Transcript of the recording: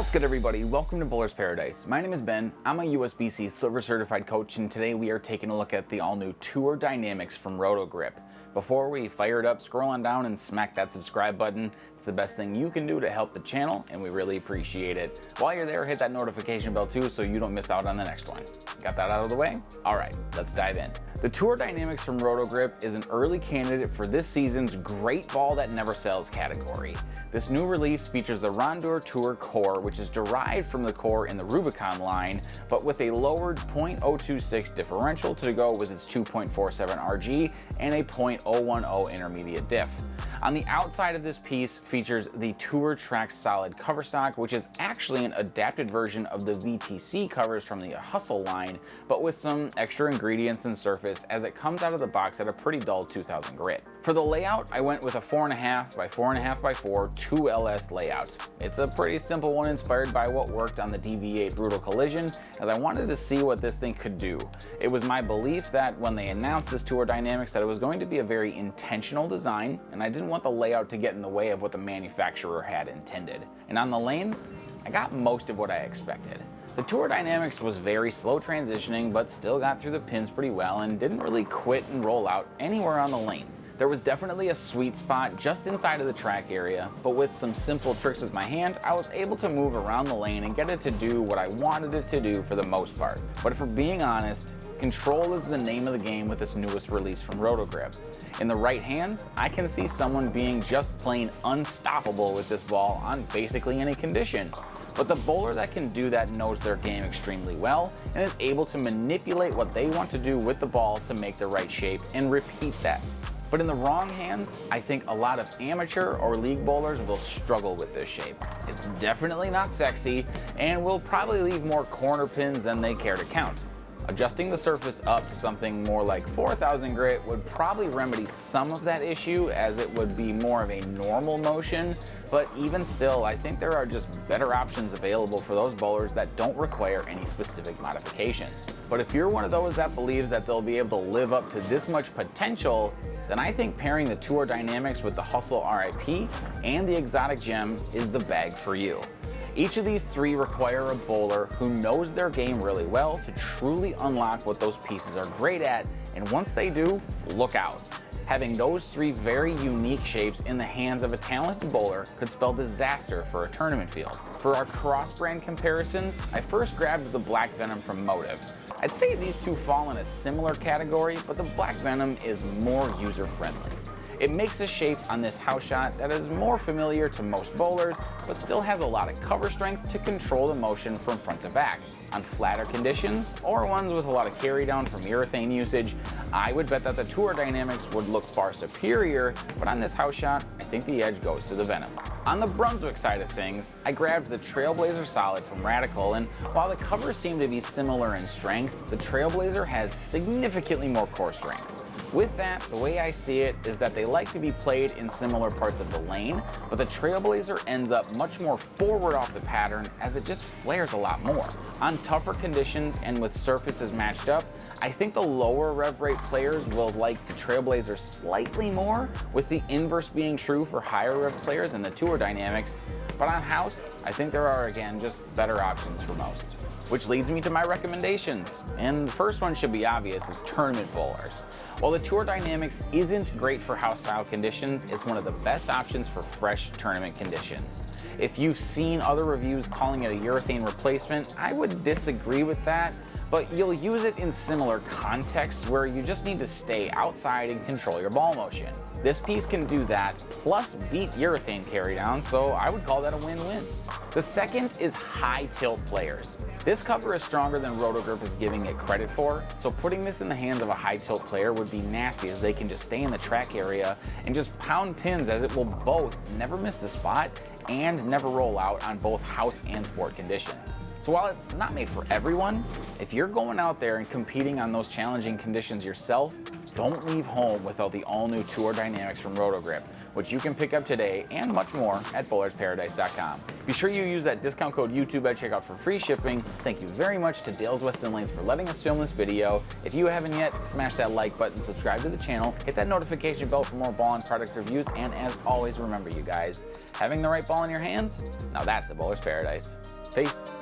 What's good, everybody? Welcome to Bowler's Paradise. My name is Ben. I'm a USBC Silver Certified Coach, and today we are taking a look at the all-new Tour Dynamix from Roto Grip. Before we fire it up, scroll on down and smack that subscribe button. It's the best thing you can do to help the channel, and we really appreciate it. While you're there, hit that notification bell too so you don't miss out on the next one. Got that out of the way? All right, let's dive in. The Tour Dynamix from Roto Grip is an early candidate for this season's Great Ball That Never Sells category. This new release features the Rondure Tour core, which is derived from the core in the Rubicon line, but with a lowered .026 differential to go with its 2.47 RG and a .010 intermediate diff. On the outside of this piece features the Tourtrax solid coverstock, which is actually an adapted version of the VTC covers from the Hustle line, but with some extra ingredients and surface as it comes out of the box at a pretty dull 2000 grit. For the layout, I went with a 4.5 by 4.5 by 4 2LS layout. It's a pretty simple one inspired by what worked on the DV8 Brutal Collision, as I wanted to see what this thing could do. It was my belief that when they announced this Tour Dynamix that it was going to be a very intentional design, and I didn't want the layout to get in the way of what the manufacturer had intended. And on the lanes, I got most of what I expected. The Tour Dynamix was very slow transitioning, but still got through the pins pretty well and didn't really quit and roll out anywhere on the lane. There was definitely a sweet spot just inside of the track area, but with some simple tricks with my hand, I was able to move around the lane and get it to do what I wanted it to do for the most part. But if we're being honest, control is the name of the game with this newest release from Roto Grip. In the right hands, I can see someone being just plain unstoppable with this ball on basically any condition. But the bowler that can do that knows their game extremely well and is able to manipulate what they want to do with the ball to make the right shape and repeat that. But in the wrong hands, I think a lot of amateur or league bowlers will struggle with this shape. It's definitely not sexy and will probably leave more corner pins than they care to count. Adjusting the surface up to something more like 4000 grit would probably remedy some of that issue, as it would be more of a normal motion, but even still, I think there are just better options available for those bowlers that don't require any specific modifications. But if you're one of those that believes that they'll be able to live up to this much potential, then I think pairing the Tour Dynamix with the Hustle RIP and the Exotic Gem is the bag for you. Each of these three require a bowler who knows their game really well to truly unlock what those pieces are great at, and once they do, look out. Having those three very unique shapes in the hands of a talented bowler could spell disaster for a tournament field. For our cross-brand comparisons, I first grabbed the Black Venom from Motive. I'd say these two fall in a similar category, but the Black Venom is more user-friendly. It makes a shape on this house shot that is more familiar to most bowlers, but still has a lot of cover strength to control the motion from front to back. On flatter conditions, or ones with a lot of carry down from urethane usage, I would bet that the Tour Dynamix would look far superior, but on this house shot, I think the edge goes to the Venom. On the Brunswick side of things, I grabbed the Trailblazer Solid from Radical, and while the covers seem to be similar in strength, the Trailblazer has significantly more core strength. With that, the way I see it is that they like to be played in similar parts of the lane, but the Trailblazer ends up much more forward off the pattern as it just flares a lot more. On tougher conditions and with surfaces matched up, I think the lower rev rate players will like the Trailblazer slightly more, with the inverse being true for higher rev players in the Tour Dynamix. But on house, I think there are again just better options for most. Which leads me to my recommendations. And the first one should be obvious, is tournament bowlers. While the Tour Dynamix isn't great for house style conditions, it's one of the best options for fresh tournament conditions. If you've seen other reviews calling it a urethane replacement, I would disagree with that, but you'll use it in similar contexts where you just need to stay outside and control your ball motion. This piece can do that, plus beat urethane carry down, so I would call that a win-win. The second is high tilt players. This cover is stronger than Roto Grip is giving it credit for, so putting this in the hands of a high tilt player would be nasty, as they can just stay in the track area and just pound pins, as it will both never miss the spot and never roll out on both house and sport conditions. So while it's not made for everyone, if you're going out there and competing on those challenging conditions yourself, don't leave home without the all-new Tour Dynamix from Roto Grip, which you can pick up today and much more at bowlersparadise.com. Be sure you use that discount code YouTube at checkout for free shipping. Thank you very much to Dale's Weston Lanes for letting us film this video. If you haven't yet, smash that like button, subscribe to the channel, hit that notification bell for more ball and product reviews, and as always, remember you guys, having the right ball in your hands, now that's a bowler's paradise. Peace.